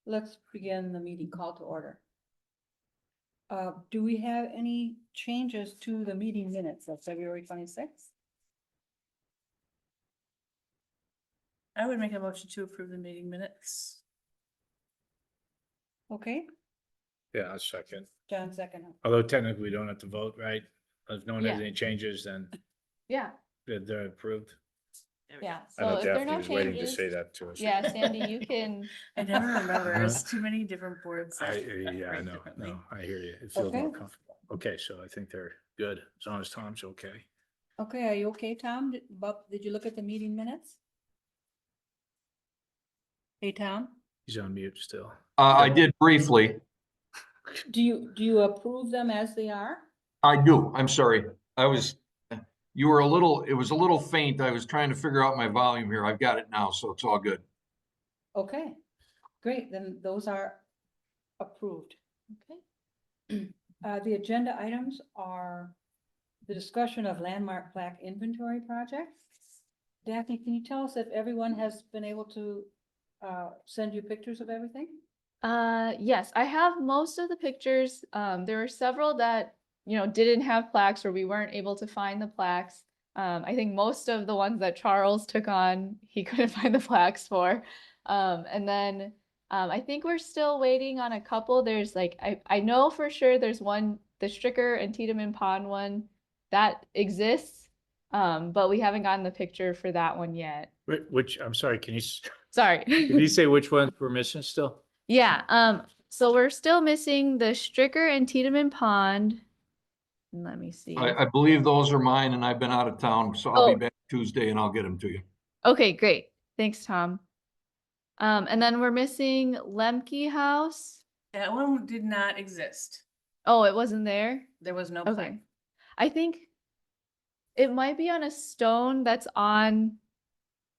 Let's begin the meeting call to order. Do we have any changes to the meeting minutes of February 26th? I would make a motion to approve the meeting minutes. Okay, Yeah, a second. John second. Although technically we don't have to vote, right? If no one has Yeah. any changes, then Yeah, they're approved. There we yeah. go. I So know if there are Daphne no was waiting to changes, say that to us. yeah, Sandy, you can. I never remember. There's too many different boards. that Yeah, I operate know, differently. no, I hear you. It feels more Okay. comfortable. Okay, so I think they're good, as long as Tom's okay. Okay, are you okay, Tom? Bob, did you look at the meeting minutes? Hey, Tom, He's on mute still. I did briefly. do you approve them as they are? I do. I'm sorry. You were it was a little faint. I was trying to figure out my volume here. I've got it now, so it's all good. Okay, great, then those are approved. Okay. The agenda items are the discussion of landmark plaque inventory project. Daphne, can you tell us if everyone has been able to send you pictures of everything? Yes, I have most of the pictures. There were several that, didn't have plaques or we weren't able to find the plaques. I think most of the ones that Charles took on, he couldn't find the plaques for. And then I think we're still waiting on a couple. There's I know for sure there's one, the Stricker and Tiedemann Pond one that exists. But we haven't gotten the picture for that one yet. Which, I'm sorry, can Sorry. you say which ones we're missing still? Yeah, so we're still missing the Stricker and Tiedemann Pond. Let me see. I believe those are mine and I've been out of town, so I'll Oh. be back Tuesday and I'll get them to you. Okay, great. Thanks, Tom. And then we're missing Lemke House. That one did not exist. Oh, it wasn't there? There was no Okay. plaque. I think it might be on a stone that's on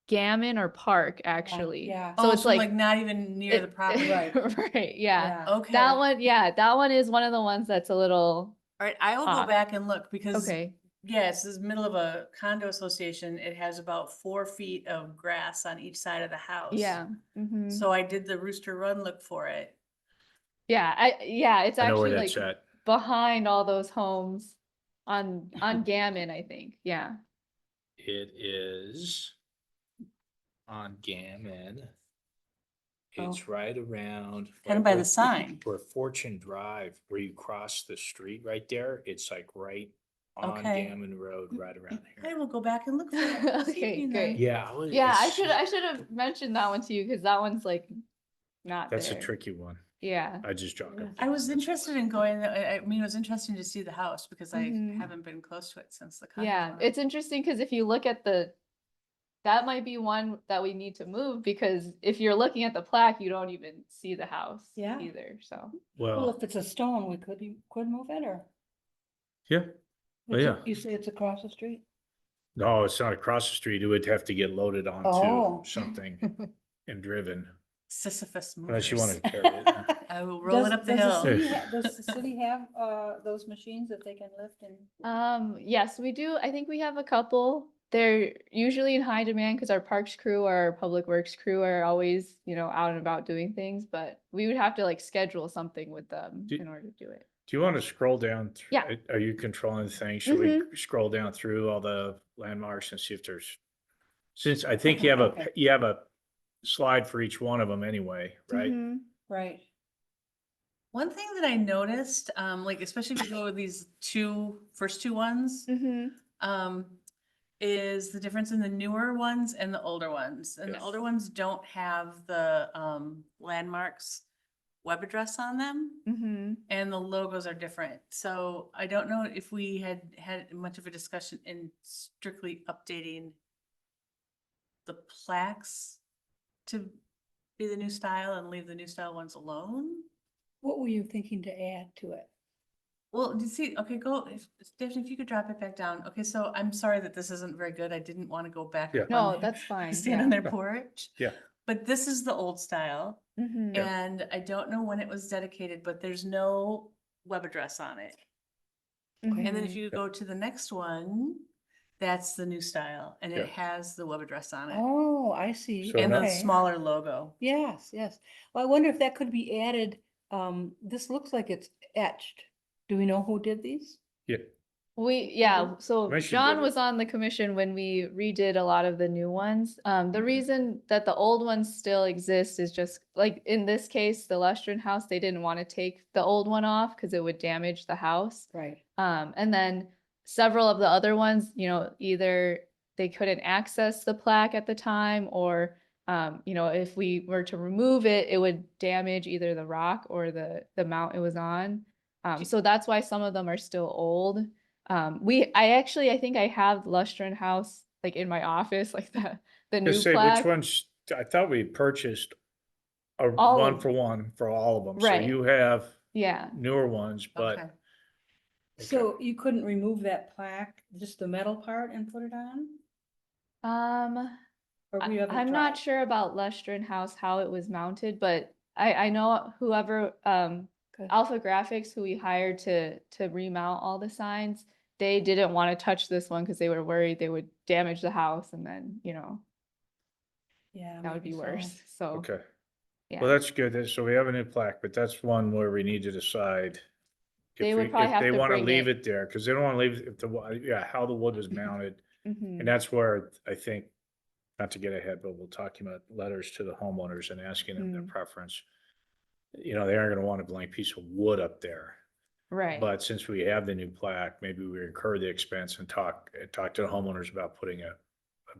Gammon or Park, actually. Yeah. So Oh, it's so like like not even near the property. Right. right, yeah. Okay. That one is one of the ones that's a little All right, I will go off. back and look because, okay. yeah, it's the middle of a condo association. It has about 4 feet of grass on each side of the house. Yeah. Mhm. So I did the Rooster Run look for it. Yeah, it's I know where actually that's like at. behind all those homes on Gammon, I think. Yeah. It is on Gammon. It's right around. Kind of by the sign. Where Fortune Drive, where you cross the street right there, it's like right on Okay. Gammon Road, right around I here. will go back and look for it. this Okay, evening great. then. Yeah. Yeah, I it's- should have mentioned that one to you because that one's like not That's a there. tricky one. Yeah. I just jogged up. I was interested in going, I mean, it was interesting to see the house because I Mhm. haven't been close to it since the condo. Yeah, went up. it's interesting because if you look at that might be one that we need to move because if you're looking at the plaque, you don't even see the house Yeah. either. So Well, Well, if it's a stone, you could move it or? yeah. Well, yeah. You say it's across the street? No, it's not across the street. It would have to get loaded Oh. onto something and driven, Sisyphus unless you movers. want to carry it. I will roll it up the hill. Does the city have those machines that they can lift and? yes, we do. I think we have a couple. They're usually in high demand because our parks crew or our public works crew are always, out and about doing things, but we would have to like schedule something with them Do- in order to do it. Do you want to scroll down? Yeah. Are you controlling the thing? Should we scroll down through all the landmarks and see if there's, since I think Okay. you have a slide for each one of them anyway, right? Mhm. Right. One thing that I noticed, like especially if you go with these first two ones, Mhm. is the difference in the newer ones and the older ones. And the Yes. older ones don't have the landmarks web address on them. Mhm. And the logos are different. So I don't know if we had much of a discussion in strictly updating the plaques to be the new style and leave the new style ones alone. What were you thinking to add to it? Well, do you see, okay, Stephanie, if you could drop it back down. Okay, so I'm sorry that this isn't very good. I didn't want to go back. Yeah. up No, on there, that's fine. Stand on their porch. Yeah. But this is the old style. Mhm. Yeah. And I don't know when it was dedicated, but there's no web address on it. Mhm. And then if you go to the next one, That's the new style, and it Yeah. has the web address on it Oh, I see. So and the now- Okay. smaller logo. Yes, yes. Well, I wonder if that could be added. This looks like it's etched. Do we know who did these? Yeah, Yeah, so Commission John did was it. on the commission when we redid a lot of the new ones. The Mhm. reason that the old ones still exist is just like in this case, the Lustron house, they didn't want to take the old one off because it would damage the house. Right. And then several of the other ones, either they couldn't access the plaque at the time, or if we were to remove it, it would damage either the rock or the mount it was on. So that's why some of them are still old. I think I have Lustron House like in my office, like the new just say plaque. which ones, I thought we purchased a All one of- for one for all of them. So Right. you have Yeah. newer ones, but. Okay. So you couldn't remove that plaque, just the metal part and put it on? Or we haven't I'm not tried? sure about Lustron House, how it was mounted, but I know whoever, Good. Alpha Graphics, who we hired to remount all the signs, they didn't want to touch this one because they were worried they would damage the house, and then, Yeah. that would be maybe so. worse. So, Okay, yeah. well, that's good. So we have a new plaque, but that's one where we need to decide. They If would probably have they to want to bring leave it. it there, because they don't want to leave, if how the wood was mounted. Mhm. And that's where I think, not to get ahead, but we'll talk about letters to the homeowners and asking them their Mm. preference. They aren't gonna want a blank piece of wood up there. Right. But since we have the new plaque, maybe we incur the expense and talk to the homeowners about putting a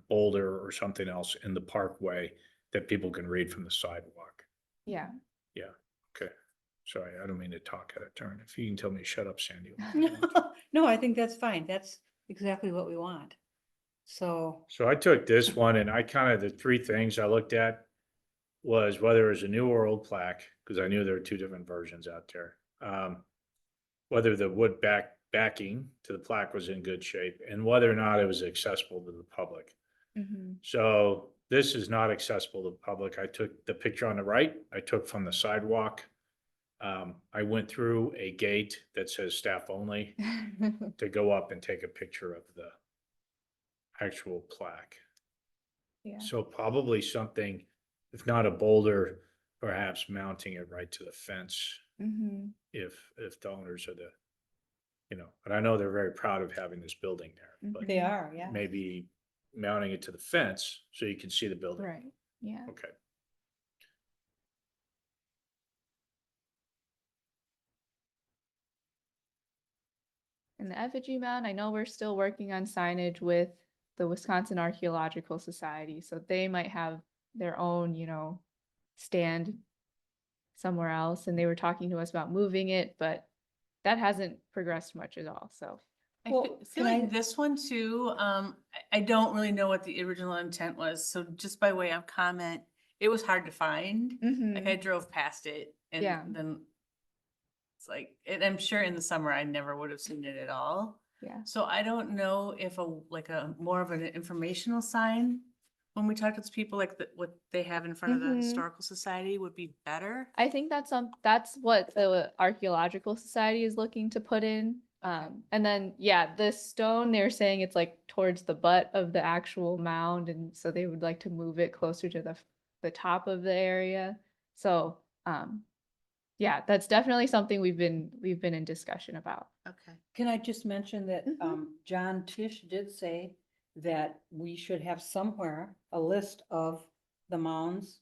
boulder or something else in the parkway that people can read from the sidewalk. Yeah. Yeah, okay. Sorry, I don't mean to talk out of turn. If you can tell me to shut up, Sandy. No, I think that's fine. That's exactly what we want. So, So I took this one and the three things I looked at was whether it was a new or old plaque, because I knew there were two different versions out there. Whether the wood backing to the plaque was in good shape, and whether or not it was accessible to the public. Mhm. So this is not accessible to the public. I took the picture on the right, I took from the sidewalk. I went through a gate that says staff only to go up and take a picture of the actual plaque. Yeah. So probably something, if not a boulder, perhaps mounting it right to the fence Mhm. if the owners are but I know they're very proud of having this building there, but they are, yeah. maybe mounting it to the fence so you can see the building. Right. Yeah. Okay. And the effigy mound, I know we're still working on signage with the Wisconsin Archaeological Society, so they might have their own, stand somewhere else, and they were talking to us about moving it, but that hasn't progressed much at all, so. I Well, feel can like this one too, I don't really know what the original intent was, so just by way of comment, it was hard to find. Like I drove past it Yeah. and then it's like, and I'm sure in the summer I never would have seen it at all. Yeah. So I don't know if a more of an informational sign, when we talk to people, like what they have in front of the Mhm. Historical Society would be better. I think that's what the Archaeological Society is looking to put in. And then, yeah, the stone, they're saying it's like towards the butt of the actual mound, and so they would like to move it closer to the top of the area. So, yeah, that's definitely something we've been in discussion about. Okay. Can I just mention that, Mhm. John Tish did say that we should have somewhere a list of the mounds,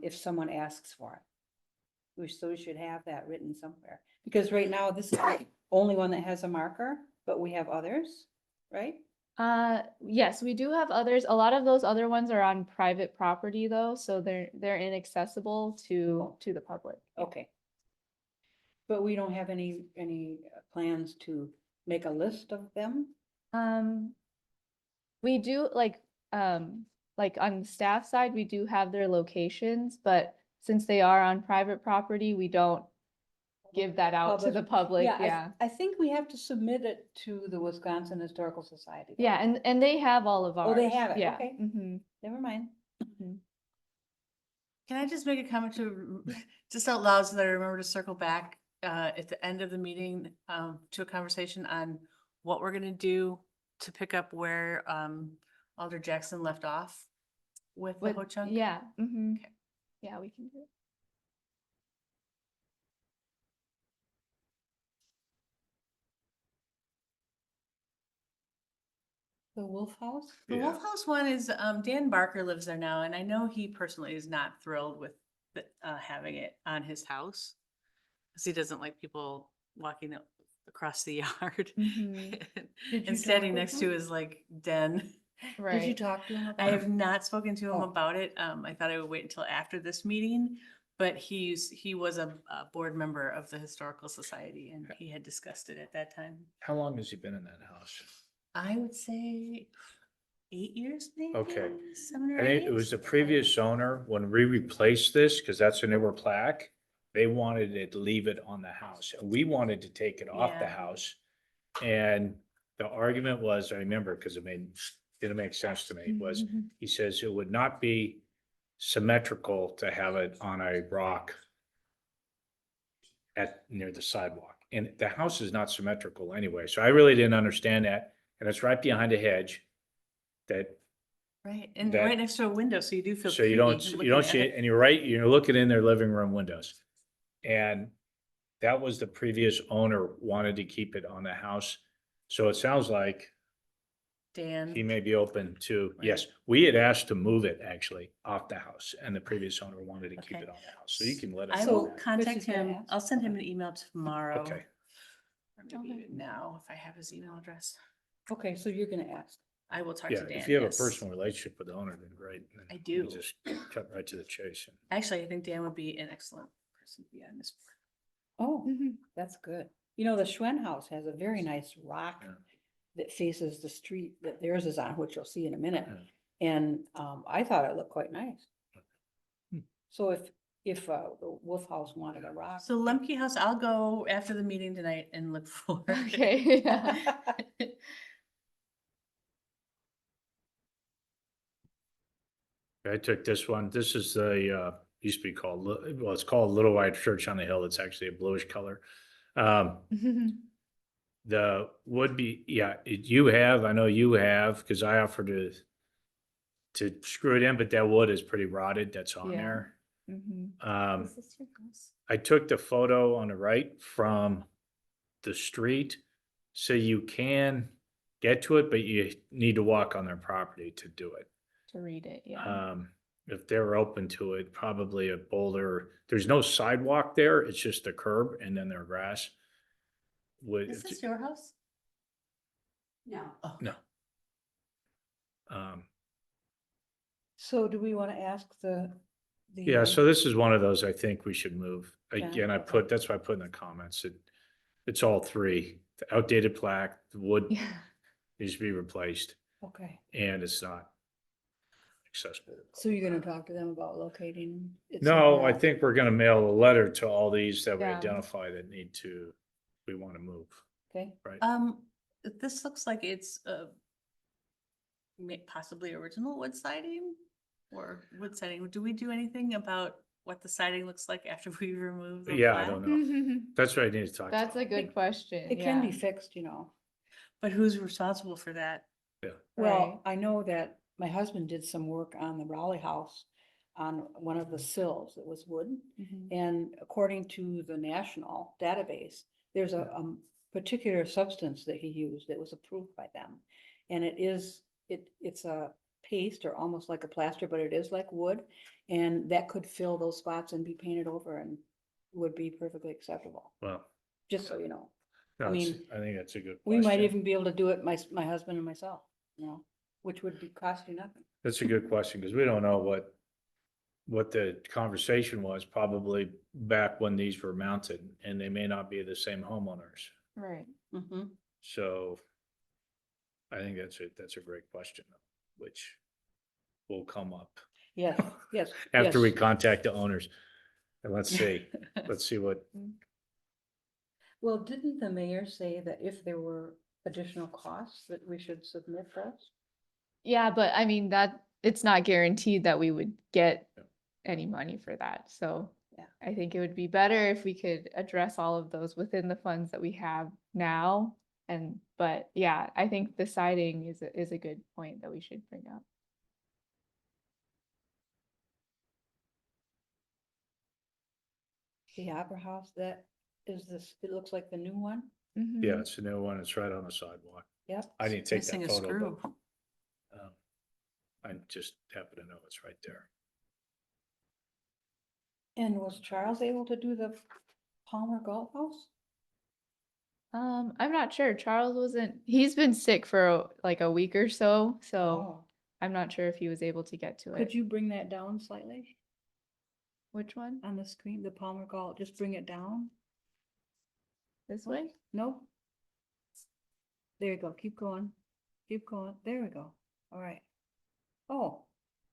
if someone asks for it. So we should have that written somewhere, because right now this is the only one that has a marker, but we have others, right? Yes, we do have others. A lot of those other ones are on private property though, so they're inaccessible to the public. Okay. But we don't have any plans to make a list of them? We do like on the staff side, we do have their locations, but since they are on private property, we don't give that out to the public. Yeah. I think we have to submit it to the Wisconsin Historical Society. though. Yeah, and they have all of ours. Oh, they have it, Yeah. okay. Mhm. Never mind. Can I just make a comment just out loud so that I remember to circle back at the end of the meeting to a conversation on what we're gonna do to pick up where Alder Jackson left off with the With, Ho-Chunk? yeah, Okay. yeah, we can do it. The Wolf House? The Wolf House one is, Dan Barker lives there now, and I know he personally is not thrilled with having it on his house. Cause he doesn't like people walking across the yard Mhm. Did you and standing talk with next him? to his like den. Did you Right. talk to him about I it? have not spoken to him Oh. about it. I thought I would wait until after this meeting, but he was a board member of the Historical Society and he had discussed it at that time. How long has he been in that house? I would say 8 years, maybe. Okay. 7 or I 8 think it years. was the previous owner, when we replaced this, because that's a newer plaque, they wanted it to leave it on the house. And we wanted to take it off the Yeah. house. And the argument was, I remember, because didn't make sense to me, was he says it would not be symmetrical to have it on a rock near the sidewalk. And the house is not symmetrical anyway, so I really didn't understand that. And it's right behind a hedge that, Right, and that- right next to a window, so you do feel so you creepy don't looking at see it, it. and you're right, you're looking in their living room windows. And that was the previous owner wanted to keep it on the house. So it sounds like he Dan, may be open to, yes, Right. we had asked to move it actually off the house, and the previous owner wanted to keep Okay. it on the house, so you can let us I know will that. contact Chrissy's gonna him. ask? I'll send him Okay. an email tomorrow. Okay. Or maybe Okay. even now, if I have his email address. Okay, so you're gonna ask. I will talk Yeah, to Dan. if you have a yes. personal relationship with the owner, then great. Then I you do. Just cut right to the chase. Actually, I think Dan would be an excellent person to be on this board. Oh, Mhm. that's good. You know, the Schwen House has a very nice rock Yeah. that faces the street that theirs is on, which you'll see in a minute. Yeah. And I thought it looked quite nice. Hmm. So if the Wolf House wanted a rock. So Lemke House, I'll go after the meeting tonight and look for. Okay, yeah. I took this one. This is the, used to be called, well, it's called Little White Church on the Hill. It's actually a bluish color. The would be, yeah, I know you have, because I offered to screw it in, but that wood is pretty rotted. That's on Yeah. there. Mhm. Is this your house? I took the photo on the right from the street, so you can get to it, but you need to walk on their property to do it. To read it, yeah. If they're open to it, probably a boulder. There's no sidewalk there. It's just a curb and then their grass. Is this your house? No. Oh. No. Um, So do we want to ask the? yeah, so this is one of those I think we should move. Okay. Again, Okay. that's why I put in the comments. It's all three. The outdated plaque, the wood Yeah. needs to be replaced, Okay, and it's not accessible. so you're gonna talk to them about locating? it No, somewhere I else? think we're gonna mail a letter to all these that we Yeah. identify that we want to move, Okay, right? This looks like it's possibly original wood siding or wood siding. Do we do anything about what the siding looks like after we remove the Yeah, I plaque? don't know. That's what I need to talk to. That's a good question. it can be yeah. fixed, you know. But who's responsible for that? Yeah. Well, I know that my husband did some work on the Raleigh house on one of the sills that was wood. Mhm. And according to the national database, there's a particular substance that he used that was approved by them. And it's a paste or almost like a plaster, but it is like wood. And that could fill those spots and be painted over and would be perfectly acceptable, Well, just so you know. no, I mean, I think that's a good We might question. even be able to do it, my husband and myself, you know, which would cost you nothing. That's a good question, because we don't know what the conversation was probably back when these were mounted, and they may not be the same homeowners. Right. Mm-hmm. So I think that's a great question, which will come up Yes, yes. after we yes. contact the owners. And let's see what, Well, didn't the mayor say that if there were additional costs that we should submit those? Yeah, but I mean it's not guaranteed that we would get Yeah. any money for that. So Yeah. I think it would be better if we could address all of those within the funds that we have now But yeah, I think the siding is a good point that we should bring up. The Opera House, that is this, it looks like the new one. Yeah, Mhm. it's a new one. It's right on the sidewalk. Yep. I didn't take Missing that a photo, screw. but I just happen to know it's right there. And was Charles able to do the Palmer Golf House? I'm not sure. Charles wasn't, he's been sick for like a week or so, so Oh, I'm not sure if he was able to get to it. could you bring that down slightly Which one? on the screen, the Palmer Golf, just bring it down? This way? No? There you go, keep going, there we go, all right. Oh,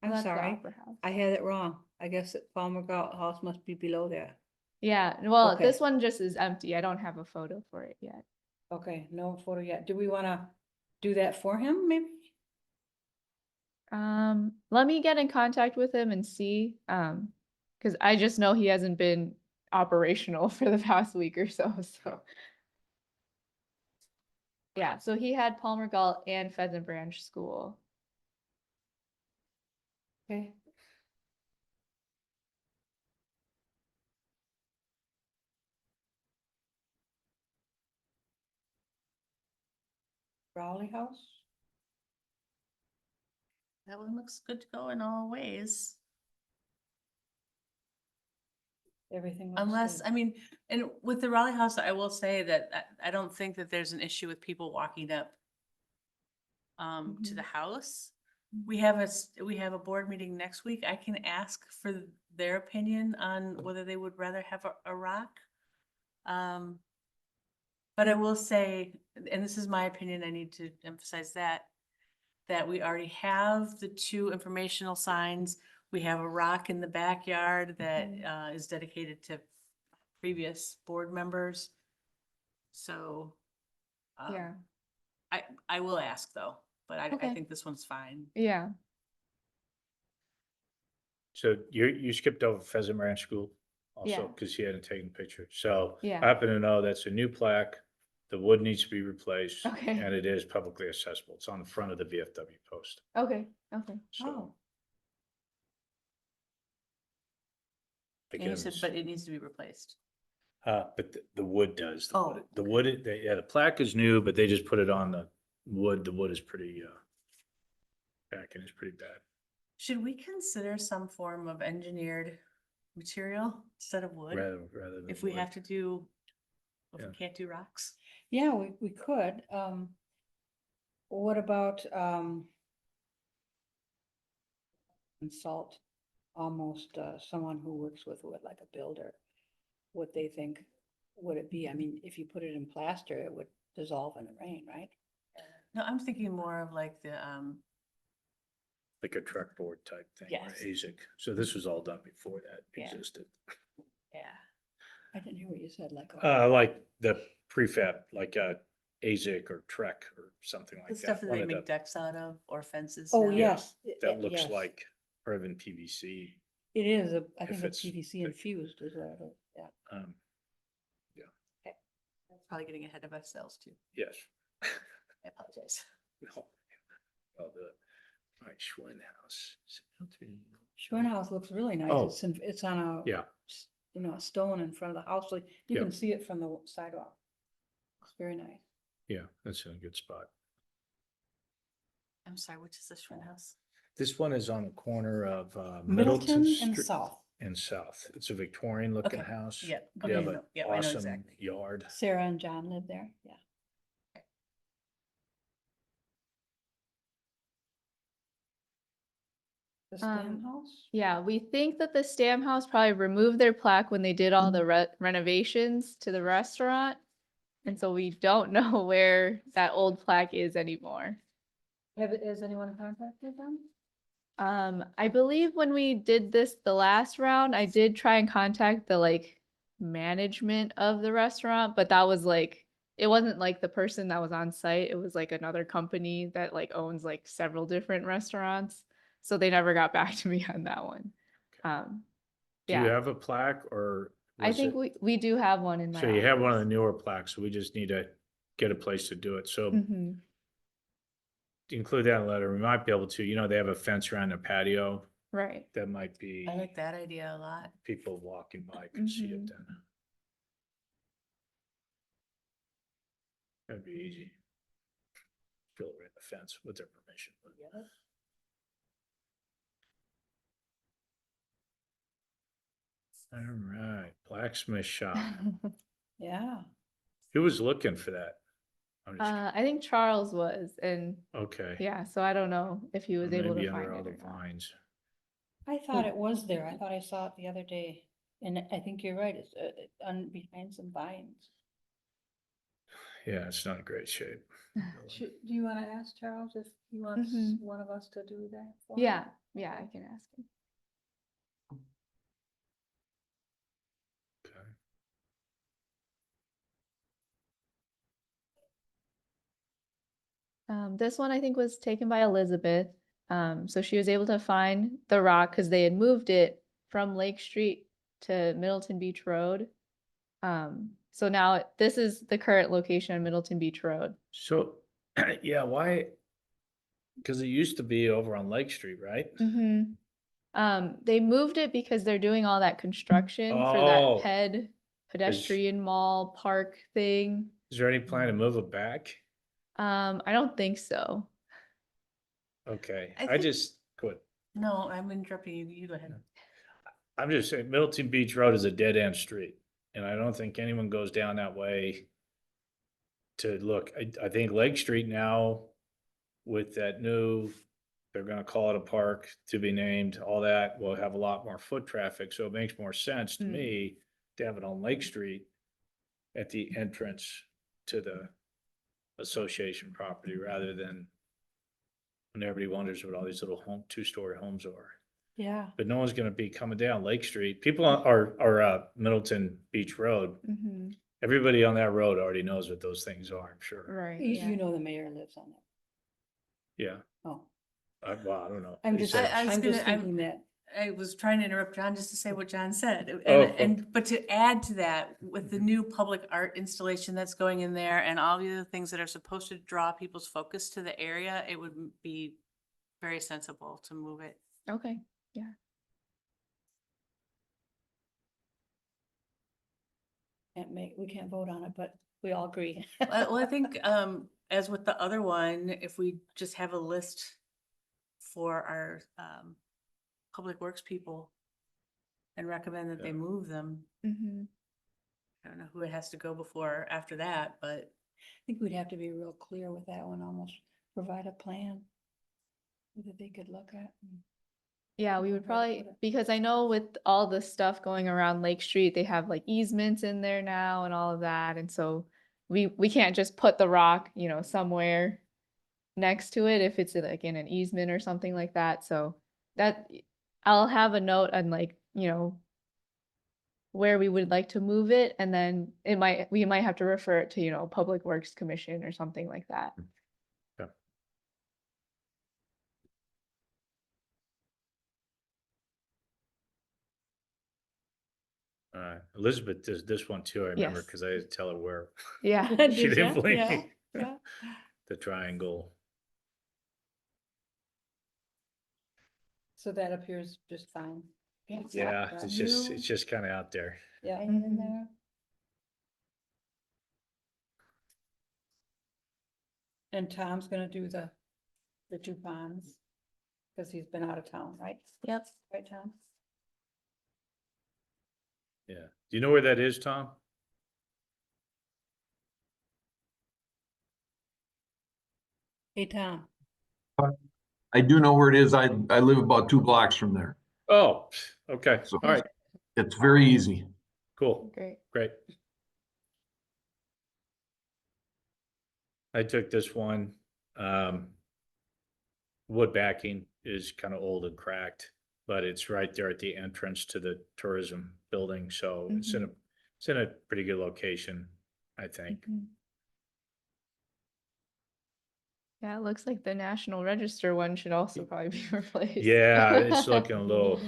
I'm That's the sorry, Opera House. I had it wrong, I guess that Palmer Golf House must be below there. Yeah, well, Okay. this one just is empty. I don't have a photo for it yet. Okay, no photo yet, do we wanna do that for him, maybe? Let me get in contact with him and see, because I just know he hasn't been operational for the past week or so, so. Yeah, so he had Palmer Galt and Pheasant Branch School. Okay. Rowley House? That one looks good to go in all ways. Everything looks Unless, good. I mean, and with the Raleigh House, I will say that I don't think that there's an issue with people walking up to the house. We have we have a board meeting next week. I can ask for their opinion on whether they would rather have a rock. But I will say, and this is my opinion, I need to emphasize that we already have the 2 informational signs. We have a rock in the backyard that is dedicated to previous board members. So Yeah, I will ask though, but I Okay. think this one's fine. yeah. So you skipped over Pheasant Ranch School Yeah. also because you hadn't taken pictures. So Yeah. I happen to know that's a new plaque. The wood needs to be replaced. Okay. And it is publicly accessible. It's on the front of the VFW post. Okay, okay. So Oh, And you again, said, but it needs to be replaced. but the wood does. Oh, The wood, yeah, the plaque is new, but they just put it on the wood. The wood is pretty, backing is pretty bad. Should we consider some form of engineered material instead of wood? Rather than. If we wood. have to do, if Yeah. we can't do rocks? yeah, we could, what about, consult almost, someone who works with wood, like a builder, what they think, would it be, I mean, if you put it in plaster, it would dissolve in the rain, right? No, I'm thinking more of like the, Like a truck board type thing, or Yes. ASIC. So this was all done before that Yeah. existed. yeah. I didn't hear what you said, like. Like the prefab, like a ASIC or Trek or something The like stuff that. that One they of the- make decks out of or fences. Oh, now. yes. That looks yes. like Irvin PVC. It is, I if think it's it's PVC thick. infused, is what it is, yeah. Um, Probably getting ahead of ourselves too. yes. I apologize. No. Well, right, Schwinn House. Schwinn House looks really nice, Oh. it's on a. Yeah. You know, a stone in front of the house, so you Yeah. can see it from the sidewalk. It's very nice. Yeah, that's in a good spot. I'm sorry, which is the Schwinn House? This one is on the corner of Middleton Middleton and Street South. and South. It's a Victorian looking Okay. house. Yeah, They have okay, an yeah, I know awesome exactly. yard. Sarah and John live there, yeah. The Stam House? Yeah, we think that the Stam House probably removed their plaque when they did all the renovations to the restaurant. And so we don't know where that old plaque is anymore. Has anyone contacted them? I believe when we did this the last round, I did try and contact the like management of the restaurant, but that was like, it wasn't like the person that was on site. It was like another company that like owns like several different restaurants. So they never got back to me on that one. Do you Yeah, have a plaque or? I was think it- we do have one in my So you have one of the office. newer plaques, so we just need to get a place to do it. So Mhm. include that in the letter. We might be able to, they have a fence around the patio. Right. That might be I like that idea a lot. people walking by can see it Mhm. then. That'd be easy. Fill it in the fence with their permission. All right, blacksmith shop. Yeah, Who was looking for that? I'm just, I think Charles was, and okay. yeah, so I don't know if he Or was able maybe to under find all it the or not. vines. I thought it was there. I thought I saw it the other day. And I think you're right. It's behind some vines. Yeah, it's not in great shape. Do you want to ask Charles if he wants Mhm. one of us to do that? for him? Yeah, yeah, I can ask him. Okay. This one I think was taken by Elizabeth. So she was able to find the rock because they had moved it from Lake Street to Middleton Beach Road. So now this is the current location on Middleton Beach Road. So, yeah, why? Because it used to be over on Lake Street, right? Mm-hmm. They moved it because they're doing all that construction for Oh. that pedestrian mall park thing. Is there any plan to move it back? I don't think so. Okay, I I think- just, good. No, I'm interrupting you. You go ahead. I'm just saying Middleton Beach Road is a dead end street. And I don't think anyone goes down that way to look. I think Lake Street now with that new, they're gonna call it a park to be named, all that will have a lot more foot traffic. So it makes more sense to Mm. me to have it on Lake Street at the entrance to the association property rather than when everybody wonders what all these little two-story homes are. Yeah. But no one's gonna be coming down Lake Street. People are Middleton Beach Road. Mm-hmm. Everybody on that road already knows what those things are, I'm sure. Right. You, Yeah. you know the mayor lives on it. Yeah, Oh, well, I don't know. I'm They just, said- I was I'm just gonna- thinking that. I was trying to interrupt John just to say what John said. Oh, But to add to that, with the new public art installation that's going in there and all the other things that are supposed to draw people's focus to the area, it would be very sensible to move it. Okay. We can't vote on it, but we all agree. Well, I think, as with the other one, if we just have a list for our, public works people and recommend that they Yeah. move them, Mm-hmm. I don't know who it has to go before or after that, but I think we'd have to be real clear with that one, almost provide a plan that they could look at. Yeah, we would Okay, probably, whatever. because I know with all the stuff going around Lake Street, they have like easements in there now and all of that. And so we can't just put the rock, somewhere next to it if it's like in an easement or something like that. So that I'll have a note on like, where we would like to move it, and then we might have to refer it to, Public Works Commission or something like that. Elizabeth does this one too, I remember, Yes. because I had to tell her where Yeah. she Did didn't ya? believe Yeah, me. yeah. The triangle. So that appears just fine. Yeah, Right. it's just kind of out there. Yeah, Mhm. in there. And Tom's gonna do the two ponds, because he's been out of town, right? Yep. Right, Tom? Yeah. Do you know where that is, Tom? Hey, Tom. I do know where it is. I live about 2 blocks from there. Oh, okay. So- All right, It's very easy. cool, Great. great. I took this one. Wood backing is kind of old and cracked, but it's right there at the entrance to the tourism building, so it's in a pretty good location, I think. Mhm. Yeah, it looks like the National Register one should also probably be replaced. Yeah, it's looking a little.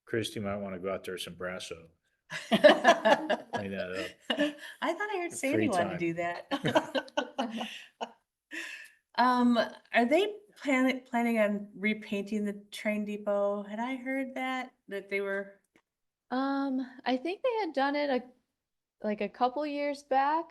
Christy might want to go out there some brasso. Clean that I thought I heard Free Sandy wanted to time. do that. Are they planning on repainting the train depot? Had I heard that they were? I think they had done it like a couple years back.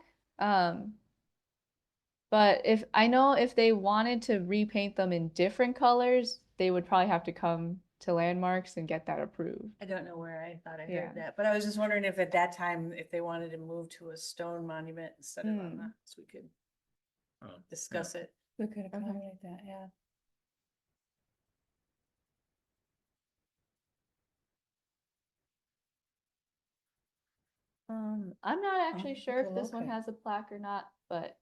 But if they wanted to repaint them in different colors, they would probably have to come to Landmarks and get that approved. I don't know where I thought I Yeah. heard that, but I was just wondering if at that time, if they wanted to move to a stone monument instead of on that, so we could discuss it. We could accommodate that, yeah. I'm not actually Unable sure to if this one locate. has a plaque or not, but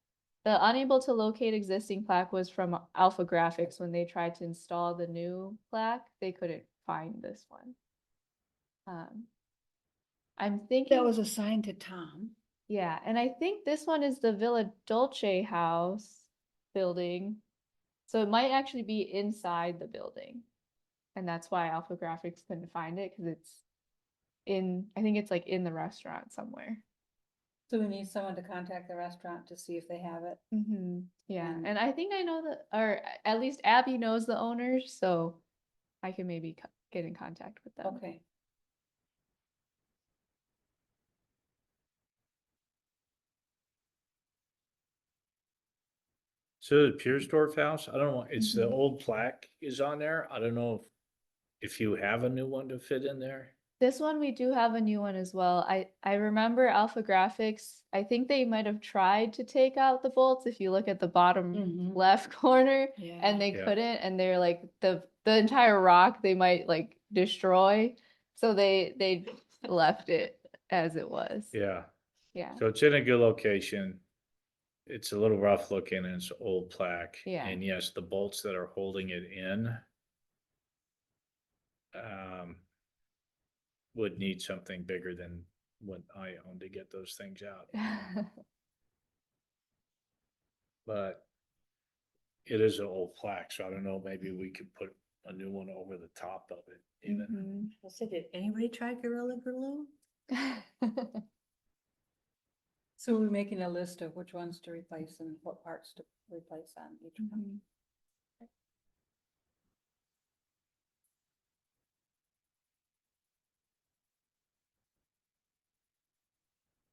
the unable to locate existing plaque was from Alpha Graphics when they tried to install the new plaque. They couldn't find this one. I'm thinking That was assigned to Tom. yeah, and I think this one is the Villa Dolce house building. So it might actually be inside the building. And that's why Alpha Graphics couldn't find it because I think it's like in the restaurant somewhere. So we need someone to contact the restaurant to see if they have it. Yeah, And- and I think I know or at least Abby knows the owners, so I can maybe get in contact with them. Okay. So the Piersdorf house, I don't know, it's the Mhm. old plaque is on there. I don't know if you have a new one to fit in there. This one we do have a new one as well. I remember Alpha Graphics, I think they might have tried to take out the bolts if you look at the bottom Mhm. left corner Yeah. and they Yeah. couldn't and they're like the entire rock they might like destroy. So they left it as it was. Yeah, Yeah. so it's in a good location. It's a little rough looking and it's old plaque. Yeah. And yes, the bolts that are holding it in would need something bigger than what I own to get those things out. But it is an old plaque, so I don't know, maybe we could put a new one over the top of it even. I said, did anybody try Gorilla Glue? So we're making a list of which ones to replace and what parts to replace on each one.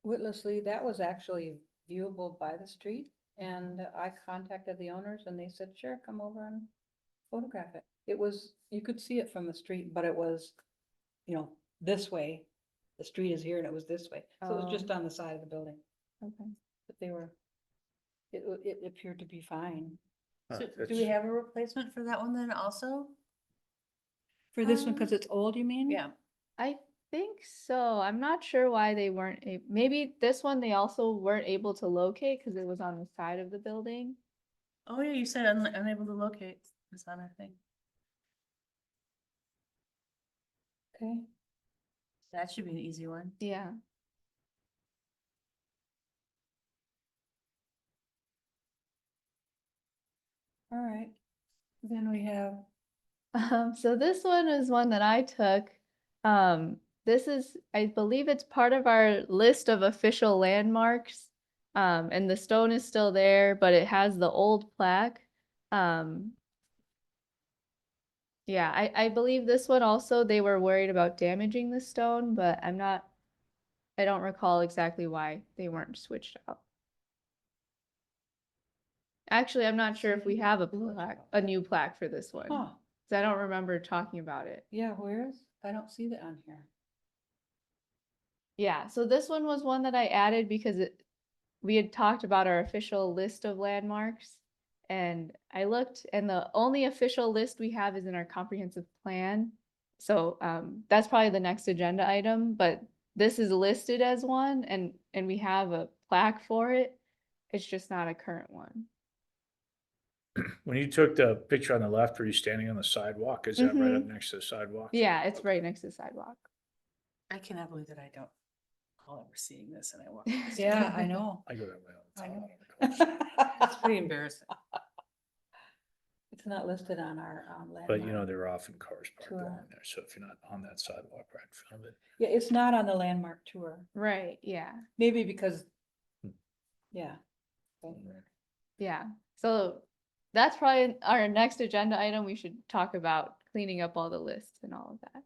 Witlessly, that was actually viewable by the street, and I contacted the owners and they said, sure, come over and photograph it. It was, you could see it from the street, but it was, this way. The street is here and it was this way, so it was just on the side of the building, Okay. but it appeared to be fine. Huh, So do that's- we have a replacement for that one then also? For this one, because it's old, you mean? Yeah. I think so. I'm not sure why they weren't maybe this one they also weren't able to locate because it was on the side of the building. Oh, yeah, you said unable to locate. Is on our thing. Okay, That should be an easy one. Yeah. all right. Then we have, So this one is one that I took. This is, I believe it's part of our list of official landmarks. And the stone is still there, but it has the old plaque. Yeah, I believe this one also, they were worried about damaging the stone, but I don't recall exactly why they weren't switched out. Actually, I'm not sure if we have a new plaque for this one. huh, 'Cause I don't remember talking about it. yeah, where is, I don't see that on here. Yeah, so this one was one that I added because we had talked about our official list of landmarks. And I looked and the only official list we have is in our comprehensive plan. So that's probably the next agenda item, but this is listed as one and we have a plaque for it. It's just not a current one. When you took the picture on the left, were you standing on the sidewalk? Is that right up Mhm. next to the sidewalk? Yeah, it's right next to the sidewalk. I cannot believe that I don't recall ever seeing this and I walked. up the street. Yeah, I know. I go that way all the I time. know. It's pretty embarrassing. It's not listed on our But you know, landmark. there are often cars parked Sure. along there, so if you're not on that sidewalk right in front of it. Yeah, it's not on the landmark tour, Right, yeah, maybe because, Hmm. yeah. Okay. yeah. So that's probably our next agenda item. We should talk about cleaning up all the lists and all of that.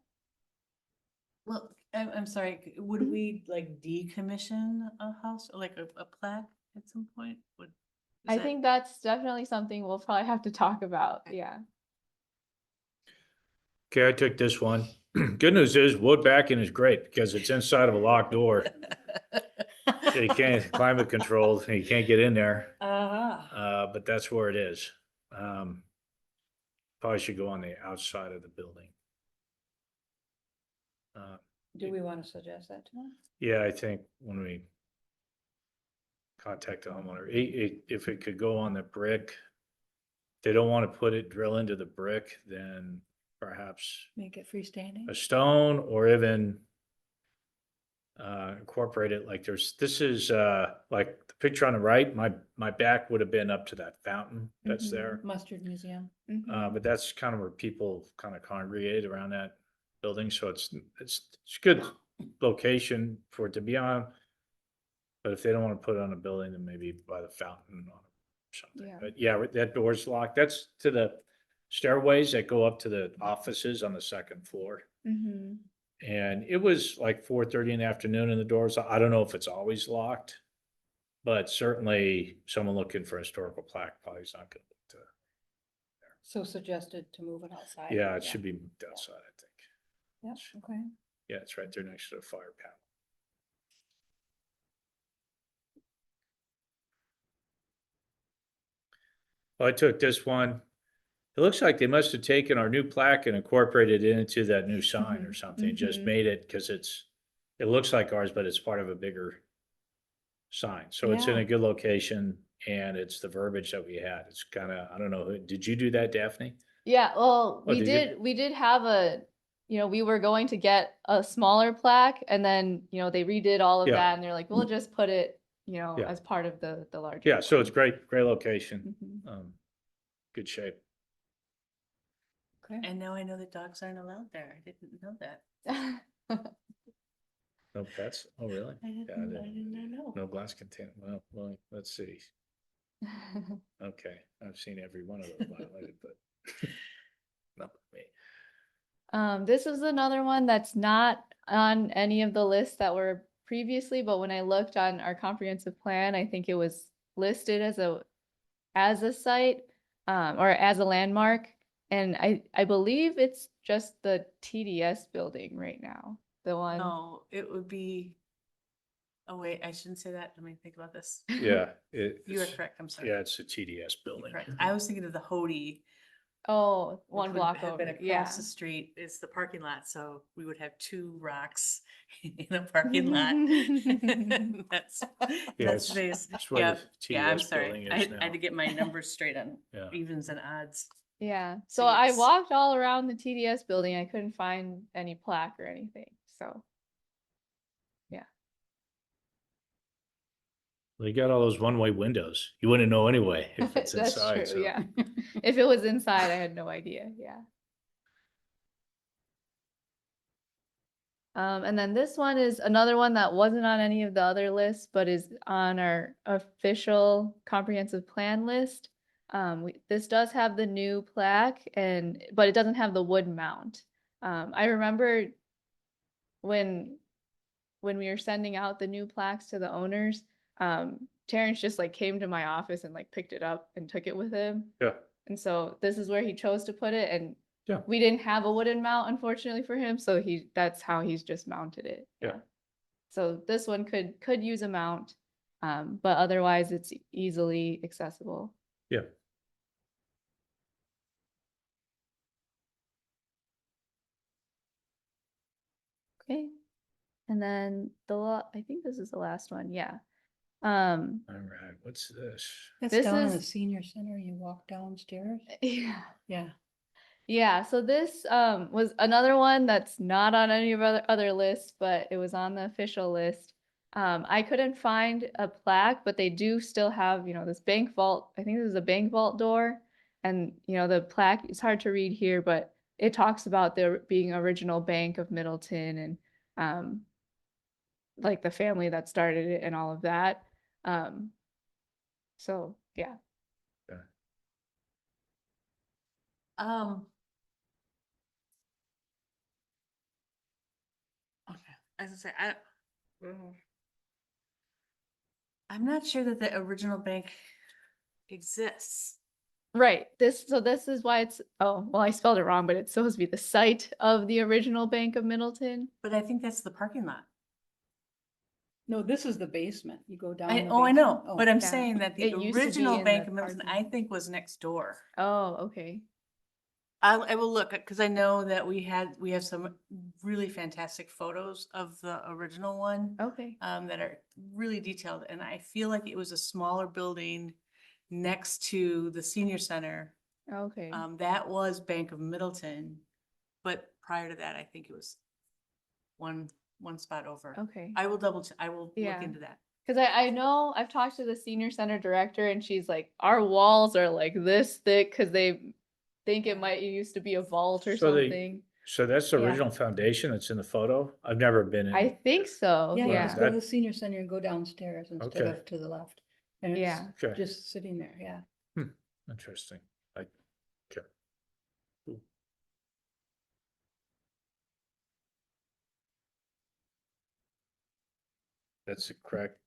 Well, I'm sorry, would Mhm. we like decommission a house or like a plaque at some point? Would? is I that- think that's definitely something we'll probably have to talk about, yeah. Okay, I took this one. Good news is wood backing is great because it's inside of a locked door. So you can't, climate controlled, and you can't get in there. But that's where it is. Probably should go on the outside of the building. Do we want to suggest that to them? Yeah, I think when we contact the homeowner, if it could go on the brick, they don't want to put it, drill into the brick, then perhaps Make it freestanding? a stone or even incorporate it like this is like the picture on the right, my back would have been up to that fountain that's Mhm. there. Mustard Museum. Mhm. But that's kind of where people kind of congregate around that building, so it's a good location for it to be on. But if they don't want to put it on a building, then maybe by the fountain or something. Yeah. But yeah, that door's locked. That's to the stairways that go up to the offices on the second floor. Mhm. And it was like 4:30 in the afternoon and the doors, I don't know if it's always locked. But certainly someone looking for a historical plaque probably is not gonna look to. So suggested to move it outside? Yeah, it should be moved outside, I think. Yep, okay. Yeah, it's right there next to the fire panel. Well, I took this one. It looks like they must have taken our new plaque and incorporated it into that new sign or something, just Mhm. made it, because it looks like ours, but it's part of a bigger sign. So it's in Yeah. a good location and it's the verbiage that we had. It's kind of, I don't know, did you do that, Daphne? Yeah, well, Oh, did you? we did have we were going to get a smaller plaque and then, they redid all of Yeah. that and they're like, we'll just put it, Yeah. as part of the larger. Yeah, so one. it's great location, Mhm. good shape. Okay. And now I know that dogs aren't allowed there. I didn't know that. No pets? Oh, really? I Yeah, did not know. No glass container. Well, let's see. Okay, I've seen every one of those violated, but not me. This is another one that's not on any of the lists that were previously, but when I looked on our comprehensive plan, I think it was listed as a site, or as a landmark. And I believe it's just the TDS building right now, the one. No, it would be. Oh, wait, I shouldn't say that. Let me think about this. Yeah. You are it's- correct. I'm sorry. Yeah, it's a TDS You're building. correct. I was thinking of the Hody. Oh, which one would block have over, been yeah. across the street. It's the parking lot, so we would have two rocks in a parking lot. That's, Yeah, that's it's- space. it's where Yeah, the yeah, I'm TDS sorry. building I is had now. to get my numbers straight on Yeah. evens and odds. Yeah, So so I yes. walked all around the TDS building. I couldn't find any plaque or anything, so. They got all those one-way windows. You wouldn't know anyway if it's That's inside, true, so. yeah. If it was inside, I had no idea, yeah. And then this one is another one that wasn't on any of the other lists, but is on our official comprehensive plan list. This does have the new plaque but it doesn't have the wood mount. I remember when we were sending out the new plaques to the owners, Terrence just like came to my office and like picked it up and took it with him. Yeah, And so this is where he chose to put it, and Yeah. we didn't have a wooden mount unfortunately for him, so that's how he's just mounted it. Yeah. So this one could use a mount, but otherwise it's easily accessible. yeah. Okay. And then I think this is the last one, yeah. All right, what's this? That's This down in the is- senior center, you walk downstairs? Yeah. Yeah. Yeah, so this was another one that's not on any of our other lists, but it was on the official list. I couldn't find a plaque, but they do still have, this bank vault. I think this is a bank vault door. And, you know, the plaque, it's hard to read here, but it talks about there being original Bank of Middleton and, like the family that started it and all of that. So, yeah. Um. Okay, as I say, I'm not sure that the original bank exists. Right. This is why it's, oh, well, I spelled it wrong, but it's supposed to be the site of the original Bank of Middleton. But I think that's the parking lot. No, this is the basement. You go down. the I basement. know, Oh, but I'm Yeah. saying that the It used to be original in Bank the of Middleton, parking. I think was next door. Oh, okay. I will look, because I know that we have some really fantastic photos of the original one. Okay. That are really detailed, and I feel like it was a smaller building next to the senior center. Okay. That was Bank of Middleton, but prior to that, I think it was one spot over. Okay. I will I will look Yeah. into that. Because I know I've talked to the senior center director and she's like, our walls are like this thick because they think it might used to be a vault or So something. So that's the Yeah. original foundation that's in the photo? I've never been in. I think so. Yeah, you Yeah. just go to the senior center and go downstairs instead Okay. of to the left. And it's Yeah. Okay. just sitting there, yeah. Interesting. Okay. Cool. That's the correct,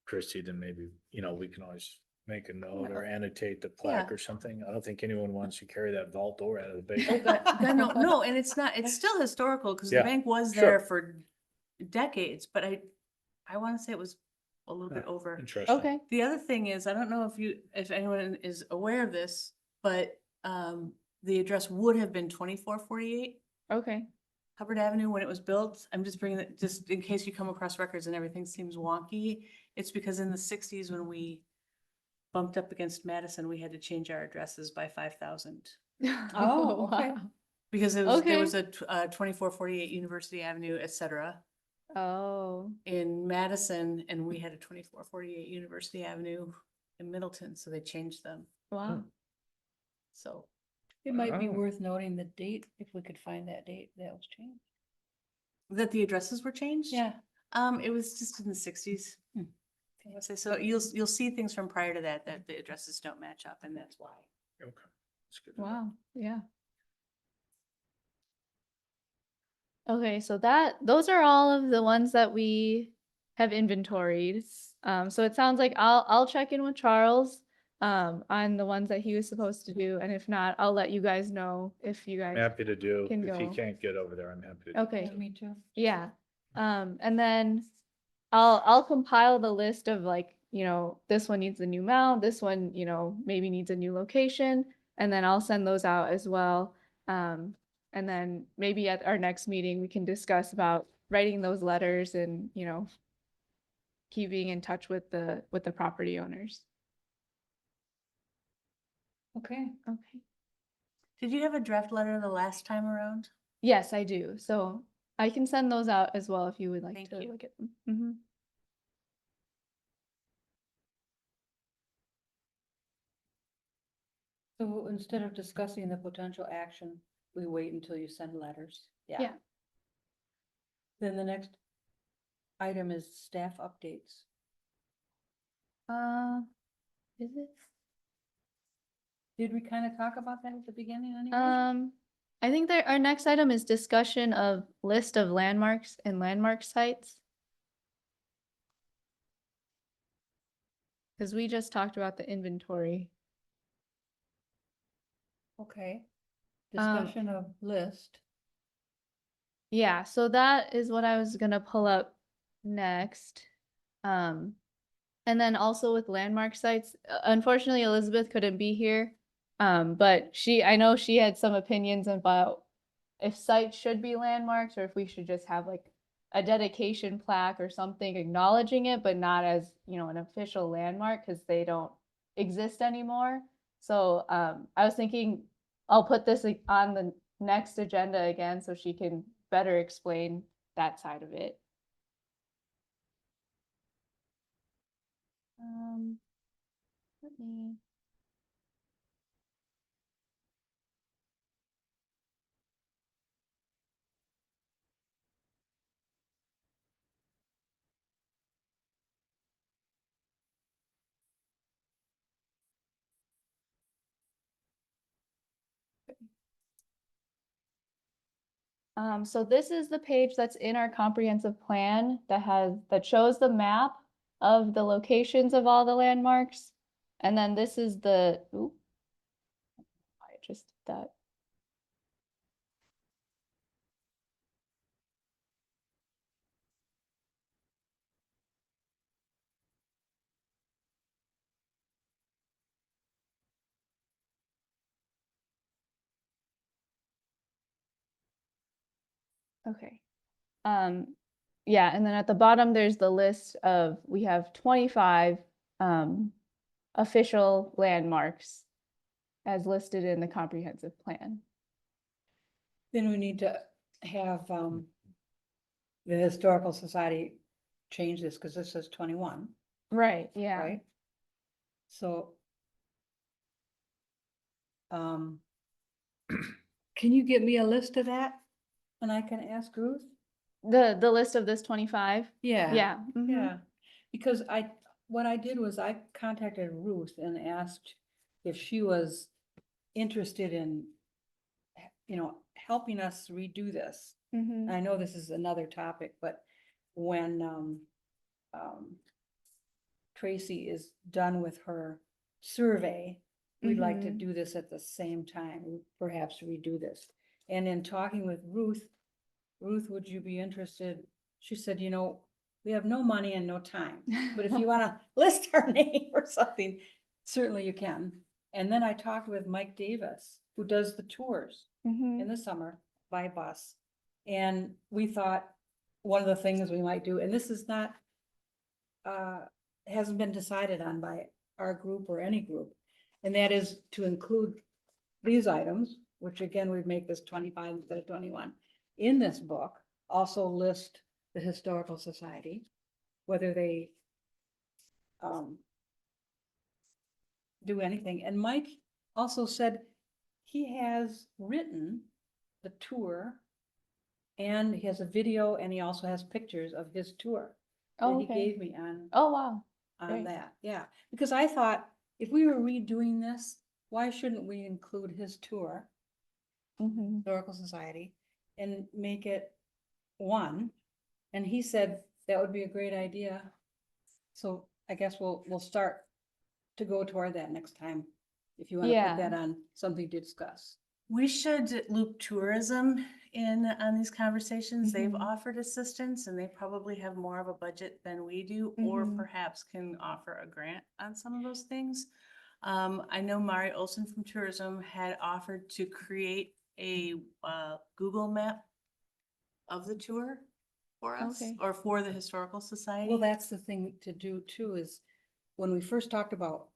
Christie, then maybe, we can always make a note or annotate the plaque Yeah. or something. I don't think anyone wants to carry that vault door out of the Oh, basement. no, and it's not, it's still historical, because the Yeah, bank was sure. there for decades, but I want to say it was a little bit Huh, over. Interesting. Okay. The other thing is, I don't know if anyone is aware of this, but the address would have been 2448 Okay. Hubbard Avenue when it was built. I'm just bringing it, just in case you come across records and everything seems wonky. It's because in the 60s when we bumped up against Madison, we had to change our addresses by 5,000. Oh, okay. Wow. Because there Okay. was a 2448 University Avenue, et cetera, Oh. in Madison, and we had a 2448 University Avenue in Middleton, so they changed them. Wow. So It might be Wow. worth noting the date, if we could find that date that was changed. that the addresses were changed? Yeah. It was just in the 60s. Hmm. I would say. So you'll see things from prior to that the addresses don't match up, and that's why. Okay. That's good to know. Wow. Yeah. Okay, so those are all of the ones that we have inventoried. So it sounds like I'll check in with Charles on the ones that he was supposed to do, and if not, I'll let you guys know if you I'm guys. happy to do. Can If he go. can't get over there, I'm happy to do. Okay. Yeah, me too. Yeah. And then I'll compile the list of like, this one needs a new mount, this one, maybe needs a new location, and then I'll send those out as well. And then maybe at our next meeting, we can discuss about writing those letters and, keeping in touch with the property owners. Okay. Okay. Did you have a draft letter the last time around? Yes, I do. So I can send those out as well if you would like Thank to you. look at them. Mhm. So instead of discussing the potential action, we wait until you send letters. Yeah. Then the next item is staff updates. Is it? Did we kind of talk about that at the beginning anyway? I think our next item is discussion of list of landmarks and landmark sites. Because we just talked about the inventory. Okay. Um, Discussion of list. Yeah, so that is what I was gonna pull up next. And then also with landmark sites, unfortunately Elizabeth couldn't be here. But I know she had some opinions about if sites should be landmarks or if we should just have like a dedication plaque or something acknowledging it, but not as, an official landmark because they don't exist anymore. So I was thinking I'll put this on the next agenda again so she can better explain that side of it. Let me. So this is the page that's in our comprehensive plan that shows the map of the locations of all the landmarks. And then this is oop, I just did that. Okay. Yeah, and then at the bottom, there's the list of, we have 25 official landmarks as listed in the comprehensive plan. Then we need to have, the Historical Society change this, because this says 21, Right, yeah. right? So. Um. Can you give me a list of that? And I can ask Ruth? The list of this 25? Yeah. Yeah. mhm. Yeah, because what I did was I contacted Ruth and asked if she was interested in, helping us redo this. Mhm. I know this is another topic, but when, Tracy is done with her survey, we'd like to Mhm. do this at the same time, perhaps redo this. And in talking with Ruth, would you be interested? She said, we have no money and no time, but if you wanna list our name or something, certainly you can. And then I talked with Mike Davis, who does the tours Mhm. in the summer by bus. And we thought one of the things we might do, and this is not, hasn't been decided on by our group or any group, and that is to include these items, which again, we'd make this 25 instead of 21, in this book, also list the Historical Society, whether they do anything. And Mike also said he has written the tour, and he has a video, and he also has pictures of his tour that Oh, he okay. gave me Oh, wow. on Great. that. Yeah, because I thought if we were redoing this, why shouldn't we include his tour, Mhm. Historical Society, and make it one? And he said that would be a great idea. So I guess we'll start to go toward that next time, if you wanna put that Yeah. on something to discuss. We should loop tourism in on these conversations. They've Mhm. offered assistance and they probably have more of a budget than we do, or Mhm. perhaps can offer a grant on some of those things. I know Mari Olson from tourism had offered to create a Google map of the tour for us, Okay. or for the Historical Society. Well, that's the thing to do too, is when we first talked about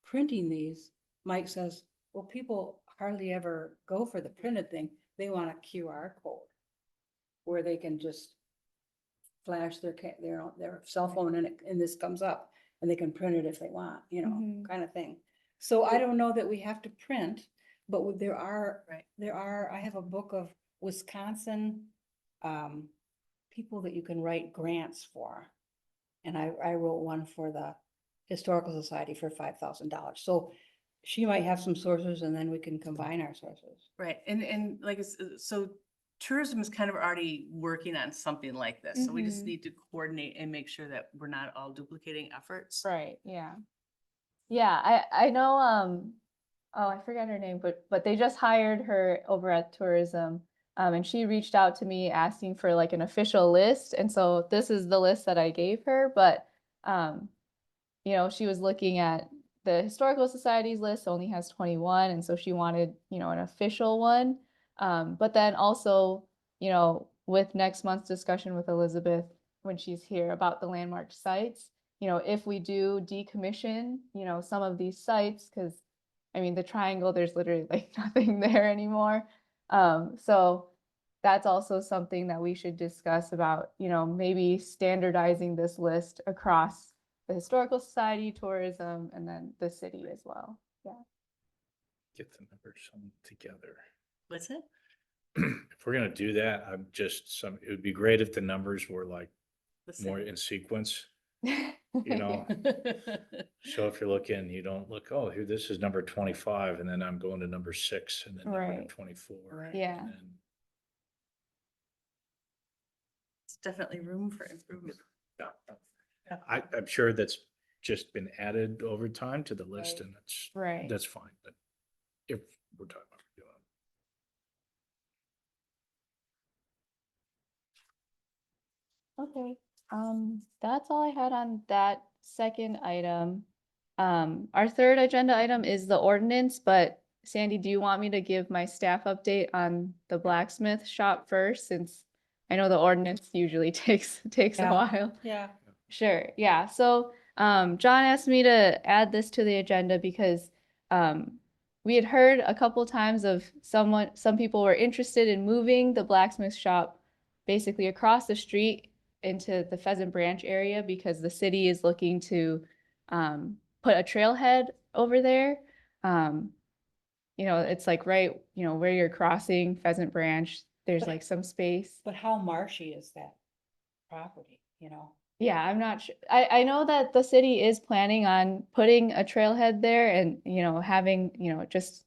printing these, Mike says, well, people hardly ever go for the printed thing. They want a QR code where they can just flash their cell phone and this comes up and they can print it if they want, Mhm. kind of thing. So I don't know that we have to print, but there are, Right. I have a book of Wisconsin, people that you can write grants for. And I wrote one for the Historical Society for $5,000. So she might have some sources and then we can combine our sources. Right, and like, so tourism is kind of already working on something like this, so we just Mhm. need to coordinate and make sure that we're not all duplicating efforts. Right, yeah. Yeah, I know, oh, I forgot her name, but they just hired her over at tourism. And she reached out to me asking for like an official list. And so this is the list that I gave her, but she was looking at the Historical Society's list only has 21, and so she wanted, an official one. But then also, with next month's discussion with Elizabeth when she's here about the landmark sites, if we do decommission, some of these sites, because I mean, the triangle, there's literally like nothing there anymore. So that's also something that we should discuss about, maybe standardizing this list across the Historical Society, tourism, and then the city as well. Yeah. Get the numbers some together. What's it? If we're gonna do that, it would be great if the numbers were like The more city. in sequence. So if you're looking, you don't look, oh, here, this is number 25, and then I'm going to number 6, and then number Right. 24. Right. Yeah. And then definitely room for improvement. Yeah. I'm sure that's just been added over time to the list Right. and Right. that's fine, but if we're talking about doing it. Okay, that's all I had on that second item. Our third agenda item is the ordinance, but Sandy, do you want me to give my staff update on the blacksmith shop first, since I know the ordinance usually takes a Yeah. while? Yeah. Sure, yeah, so, John asked me to add this to the agenda because, we had heard a couple times of some people were interested in moving the blacksmith shop basically across the street into the Pheasant Branch area because the city is looking to, put a trailhead over there. Um, it's like right, where you're crossing Pheasant Branch, there's But- like some space. But how marshy is that property, Yeah, I'm not sure. I know that the city is planning on putting a trailhead there and, having, just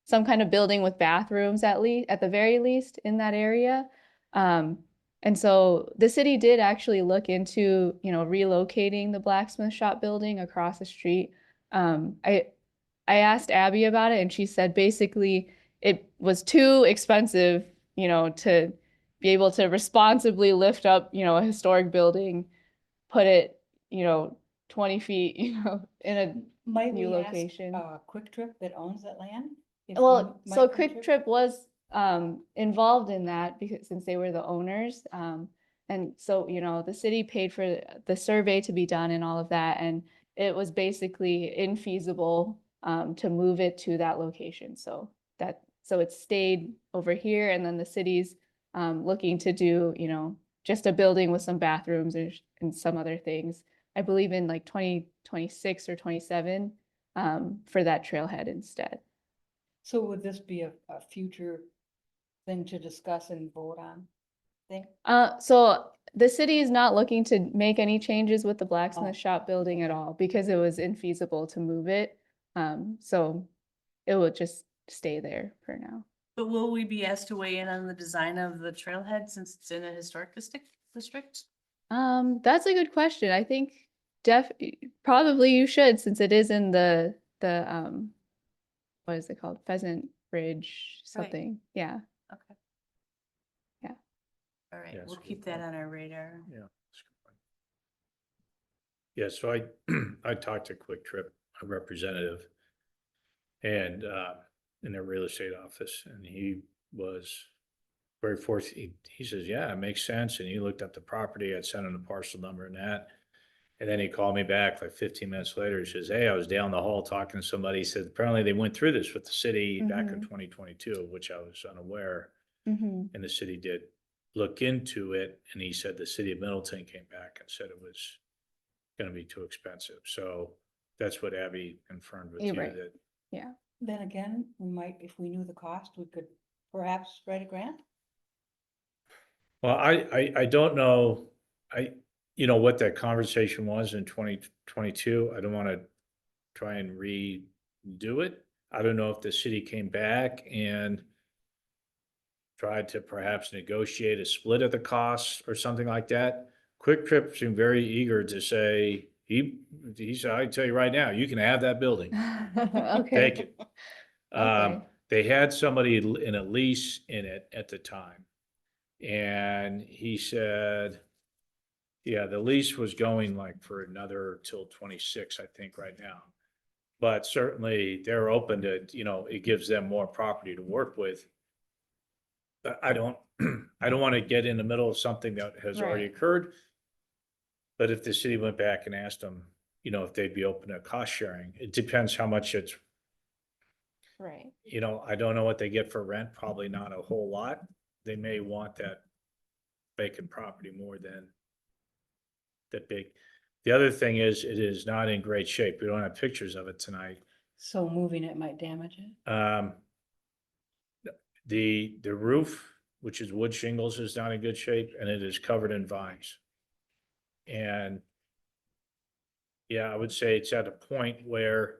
some kind of building with bathrooms at the very least in that area. And so the city did actually look into, relocating the blacksmith shop building across the street. I asked Abby about it and she said basically it was too expensive, to be able to responsibly lift up, a historic building, put it, 20 feet, in a Might new we ask, location. Quick Trip that owns that land? if he Well, might so Quick contribute? Trip was involved in that because since they were the owners. And so, the city paid for the survey to be done and all of that, and it was basically infeasible to move it to that location. So it stayed over here, and then the city's looking to do, just a building with some bathrooms and some other things. I believe in like 2026 or 27 for that trailhead instead. So would this be a future thing to discuss and vote on? Think? So the city is not looking to make any changes with the Oh, blacksmith shop building at okay. all because it was infeasible to move it. So it will just stay there for now. But will we be asked to weigh in on the design of the trailhead since it's in a historic district? That's a good question. I think probably you should, since it is in the what is it called? Pheasant Ridge Right. something. Yeah. Okay. Yeah. All right, Yeah, that's we'll a good keep that point. on our radar. Yeah. That's a good point. Yeah, so I talked to Quick Trip, a representative, and in their real estate office, and he was very forth. He says, "Yeah, it makes sense." And he looked up the property. I'd sent him the parcel number and that. And then he called me back like 15 minutes later. He says, "Hey, I was down the hall talking to somebody." He said, "Apparently they went through this with the city back in Mhm. 2022, which I was unaware." Mm-hmm. And the city did look into it. And he said the city of Middleton came back and said it was going to be too expensive. So that's what Abby confirmed with You're you right. that, Yeah. Then again, we might, if we knew the cost, we could perhaps write a grant? well, I don't know. What that conversation was in 2022. I don't want to try and redo it. I don't know if the city came back and tried to perhaps negotiate a split of the costs or something like that. Quick Trip seemed very eager to say, he said, "I can tell you right now, you can have that building. Okay. Take it." Okay. They had somebody in a lease in it at the time. And he said, yeah, the lease was going like for another till 26, I think, right now. But certainly they're open to, it gives them more property to work with. But I don't want to get in the middle of something that has already Right. occurred. But if the city went back and asked them, if they'd be open to cost sharing, it depends how much it's, Right. I don't know what they get for rent, probably not a whole lot. They may want that vacant property more than that big. The other thing is, it is not in great shape. We don't have pictures of it tonight. So moving it might damage it. The roof, which is wood shingles, is not in good shape, and it is covered in vines. And yeah, I would say it's at a point where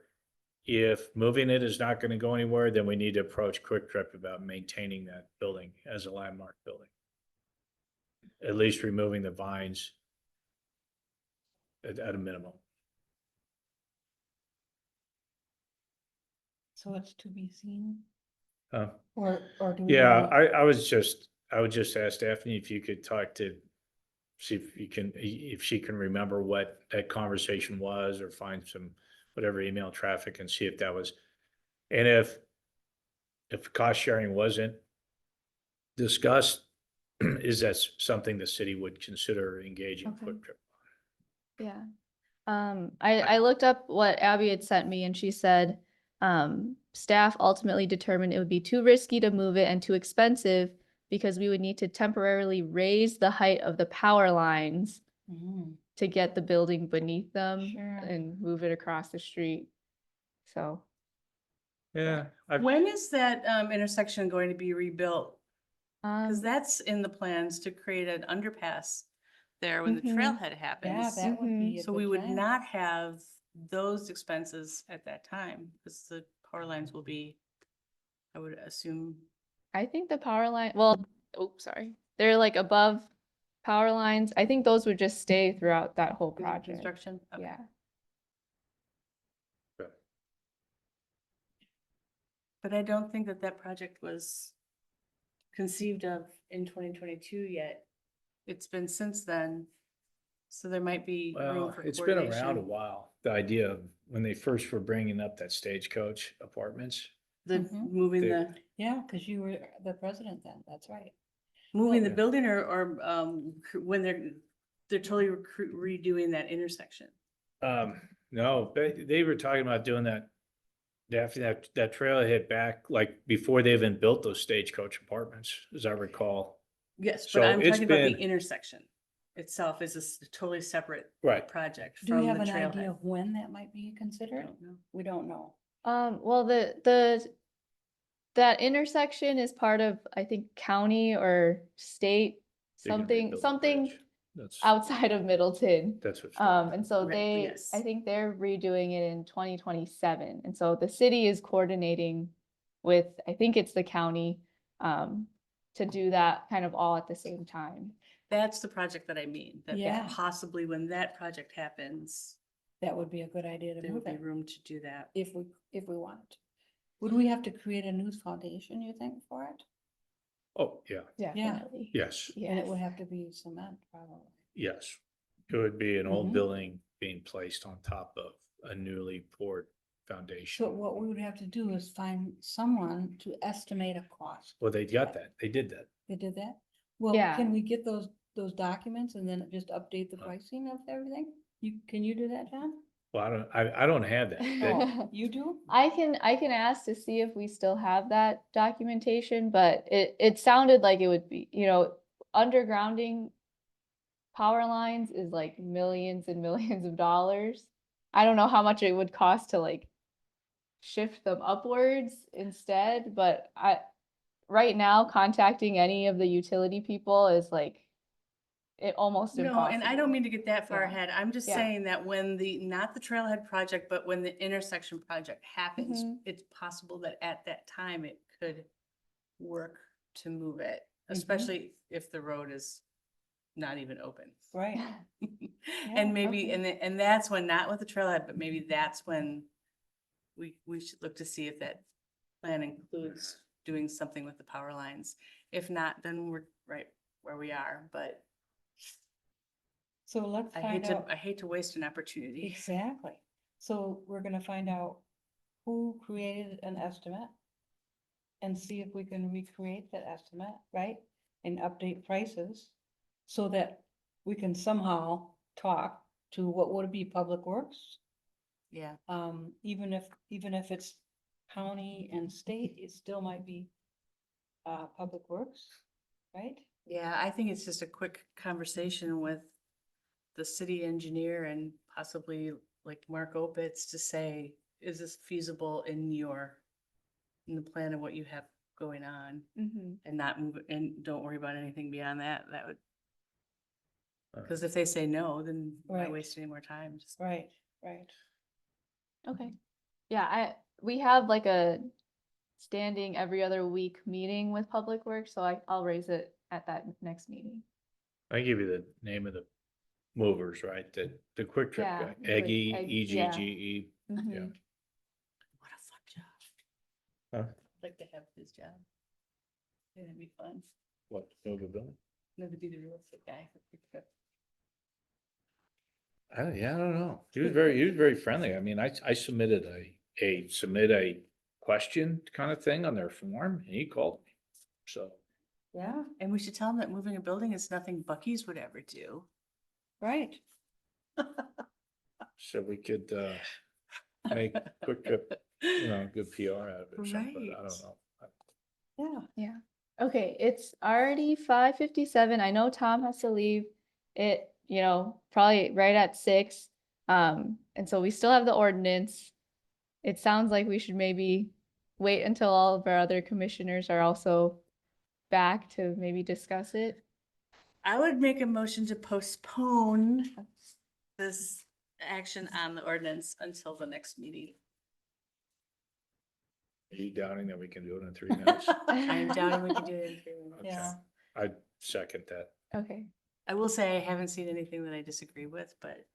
if moving it is not going to go anywhere, then we need to approach Quick Trip about maintaining that building as a landmark building. at least removing the vines at a minimum. So it's to be seen, Huh? or do we? Yeah, wanna- I would just ask Daphne if you could talk to, see if she can remember what that conversation was, or find some, whatever email traffic, and see if that was, and if cost sharing wasn't discussed, is that something the city would consider engaging Okay. Quick Trip? Yeah. I looked up what Abby had sent me and she said, staff ultimately determined it would be too risky to move it and too expensive because we would need to temporarily raise the height of the power lines Mhm. to get the building beneath them Sure. and move it across the street. So, Yeah, I've, When is that intersection going to be rebuilt? Because um, that's in the plans to create an underpass there when the Mhm. trailhead Yeah, happens. that would be a So good we would plan. not have those expenses at that time, because the power lines will be, I would assume. I think the power line, well, oh, sorry. They're like above power lines. I think those would just stay throughout that whole through the project. Construction. Okay. Yeah. But I don't think that that project was conceived of in 2022 yet. It's been since then. So there might be room well, for it's been around a coordination. while, the idea of when they first were bringing up that Stagecoach Apartments. The Mhm. moving They- the, Yeah, because you were the president then, that's right. moving the Yeah. building or when they're totally redoing that intersection. No, they were talking about doing that, Daphne, that trailhead back, like, before they even built those Stagecoach Apartments, as I recall. Yes, So but I'm it's talking about the been- intersection itself is a totally separate Right. project Do we from the have an idea trailhead. of when that might be I considered? don't know. We don't know. Well, that intersection is part of, I think, county or state, They're gonna something, rebuild the something bridge. That's, outside of Middleton. that's what. And so Right, they, yes. I think they're redoing it in 2027. And so the city is coordinating with, I think it's the county, to do that kind of all at the same time. That's the project that I mean, that Yeah. possibly when that project happens, That would be a good idea to there would move be it, room to do that. if we want. Would we have to create a news foundation, you think, for it? Oh, yeah, Definitely. yes, And it would Yes. have to be cement, probably. yes. It would be an old Mhm. building being placed on top of a newly poured foundation. So what we would have to do is find someone to estimate a cost. Well, they got that, they did that. They did that? Well, Yeah. can we get those documents and then just update the Uh. pricing of everything? Can you do that, John? Well, I don't have that. Oh, you do? I can ask to see if we still have that documentation, but it sounded like it would be, undergrounding power lines is like millions and millions of dollars. I don't know how much it would cost to like shift them upwards instead, but right now contacting any of the utility people is like it almost No, impossible. and I don't mean to get that far Yeah. ahead. I'm just Yeah. saying that when not the trailhead project, but when the intersection project happens, Mhm. it's possible that at that time it could work to move it, Mhm. especially if the road is not even open. Right. And maybe, okay. and that's when, not with the trailhead, but maybe that's when we should look to see if that plan includes doing something with the power lines. If not, then we're right where we are, but So let's find out. I hate to waste an opportunity. Exactly. So we're gonna find out who created an estimate and see if we can recreate that estimate, right? And update prices so that we can somehow talk to what would it be, Public Works? Yeah, Even if it's county and state, it still might be Public Works, right? yeah, I think it's just a quick conversation with the city engineer and possibly like Mark Opitz to say, is this feasible in the plan of what you have going on? Mhm. And not move, and don't worry about anything beyond that, that would, Uh, because if they say no, then why Right. waste any more time? Just- Right, right. Okay. Yeah, we have like a standing every other week meeting with Public Works, so I'll raise it at that next meeting. I give you the name of the movers, right? The Quick Trip Yeah, guy, it's like Eggy, Egg- yeah. EGGE. Mhm. Yeah. What a fun job. Huh? I'd like to have his job. Yeah, it'd be fun. What, move a building? No, to be the real estate guy. for Quick Trip. Yeah, I don't know. He was very friendly. I mean, I submitted submit a question kind of thing on their form and he called me. So, Yeah, And we should tell him that moving a building is nothing Bucky's would ever do. right. so we could, make Quick Trip, good PR out of it or something, but I Right. don't know. Yeah. Yeah. Okay, it's already 5:57. I know Tom has to leave it, probably right at 6. And so we still have the ordinance. It sounds like we should maybe wait until all of our other commissioners are also back to maybe discuss it. I would make a motion to postpone this action on the ordinance until the next meeting. Are you doubting that we can do it in 3 minutes? I am doubting we can do it in 3 minutes. Okay. Yeah. I second that. Okay. I will say I haven't seen anything that I disagree with, but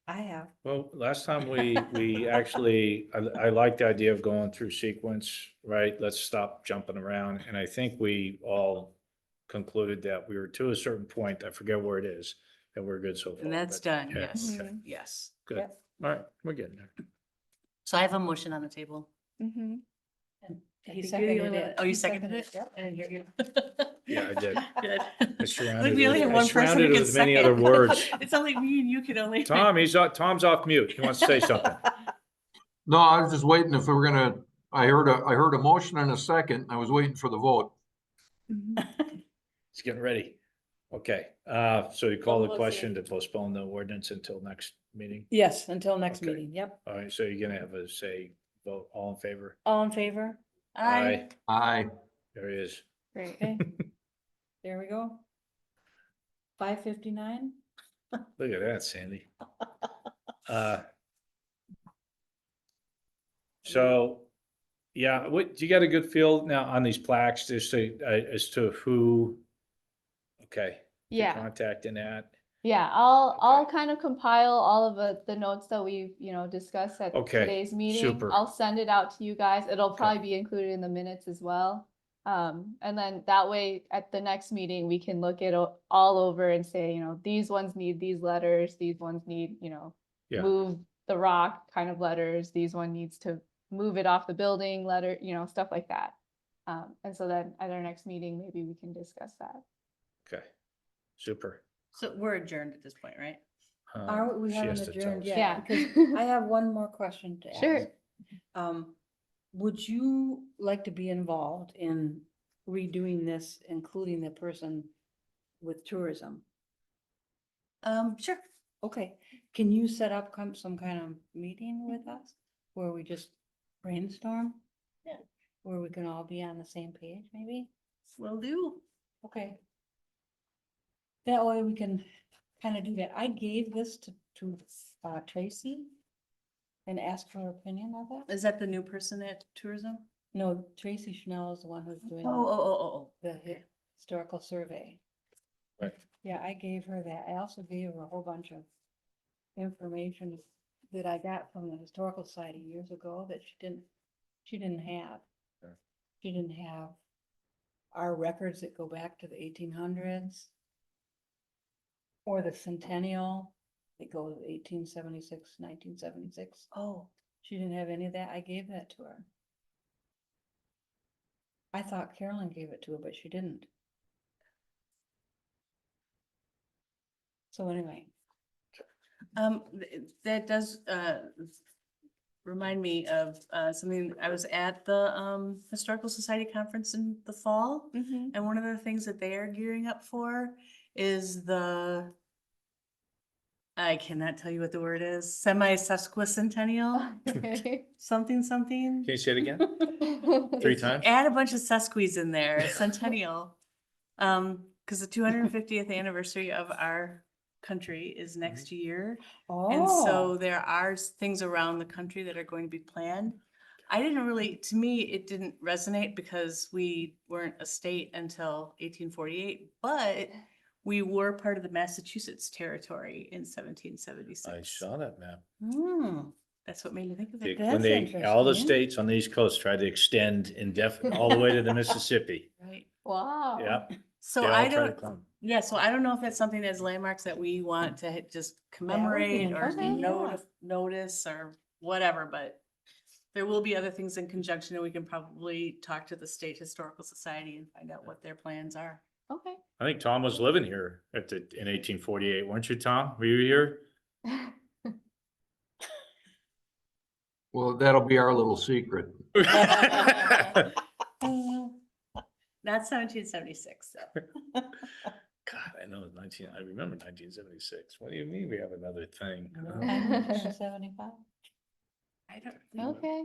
I have. Well, last time we actually, I like the idea of going through sequence, right? Let's stop jumping around. And I think we all concluded that we were to a certain point, I forget where it is, and we're good so far. and that's but- done, yeah, yes, okay, Mhm. yes. Good. Yep. All right, we're getting there. So I have a motion on the table. Mm-hmm. And I he think you're the only seconded one- it. Oh, you He seconded it? Yep. I didn't hear you. Yeah, I did. Good. I surrounded Look, we only it- have I one person surrounded who it can with many second. other words. It's only me and you can only. Tom's off mute. He wants to say something. No, I was just waiting if we were gonna, I heard a motion and a second. I was waiting for the vote. He's getting ready. Okay, so you call the Well, let's question see. to postpone the ordinance until next meeting? Yes, until next Okay. meeting. Yep. All right, so you're gonna have a say, vote, all in favor? All in favor? Aye. Aye. There he is. Great. Okay. There we go. 5:59. Look at that, Sandy. Uh, So, yeah, do you got a good feel now on these plaques as to who? Okay. to Yeah. Contact and that. Yeah, I'll Okay. kind of compile all of the notes that we've, discussed at Okay, today's meeting. super. I'll send it out to you guys. It'll Okay. probably be included in the minutes as well. And then that way at the next meeting, we can look it all over and say, these ones need these letters, these ones need, Yeah. move the rock kind of letters, these one needs to move it off the building letter, stuff like that. And so then at our next meeting, maybe we can discuss that. Okay, super. So we're adjourned at this point, right? We She haven't has to tell adjourned us. yet. Yeah. Because I have one more question to ask. Sure. Would you like to be involved in redoing this, including the person with tourism? Sure. Okay, can you set up some kind of meeting with us where we just brainstorm? Yeah. Where we can all be on the same page, maybe? Will do. Okay. That way we can kind of do that. I gave this to Tracy and asked her opinion of it. Is that the new person at tourism? No, Tracy Schnell is the one who's doing Oh. the historical survey. Right. Yeah, I gave her that. I also gave her a whole bunch of information that I got from the Historical Society years ago that she didn't have. Yeah. She didn't have our records that go back to the 1800s. Or the centennial, that goes 1876, 1976. Oh. She didn't have any of that. I gave that to her. I thought Carolyn gave it to her, but she didn't. So anyway, That does, remind me of, something, I was at the, Historical Society Conference in the fall. Mhm. And one of the things that they are gearing up for is I cannot tell you what the word is, semi-sesquicentennial, Okay. something. Can you say it again? 3 times? Add a bunch of sesquies in there, centennial. Cause the 250th anniversary of our country is next year. And so there are things around the country that are going to be planned. To me, it didn't resonate because we weren't a state until 1848, but we were part of the Massachusetts territory in 1776. I saw that map. Hmm, That's what made me think of They- it. When That's they, all the interesting. states on the East Coast tried to extend indefinitely, all the way to the Mississippi. Right. Wow. Yep. So They all I tried to don't, come. yeah, so I don't know if that's something as landmarks that we want to just commemorate or interesting, yeah. notice or whatever, but there will be other things in conjunction, and we can probably talk to the State Historical Society and find out what their plans are. Okay. I think Tom was living here in 1848, weren't you, Tom? Were you here? Well, that'll be our little secret. God, Not 1776, so. I know it's 19, I remember 1976. What do you mean we have another thing? 75. I don't think. Okay,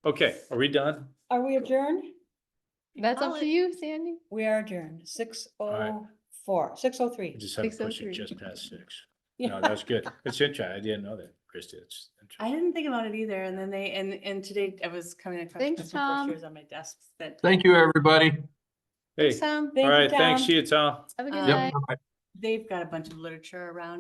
Okay, are we done? Are we adjourned? that's Call up to it. you, Sandy. We are adjourned, right. 6:04, 6:03. We just had to push it 6:03. just past 6. No, that's good. It's interesting. I didn't know that, Christie. It's I interesting. didn't think about it either, and then and today I was coming across Thanks, some Tom. brochures on my desk that. Thank you, everybody. Hey, Thanks, Tom. Thank all you, right, thanks. Tom. See you, Tom. Have a good Um, night. Yep. Bye. They've got a bunch of literature around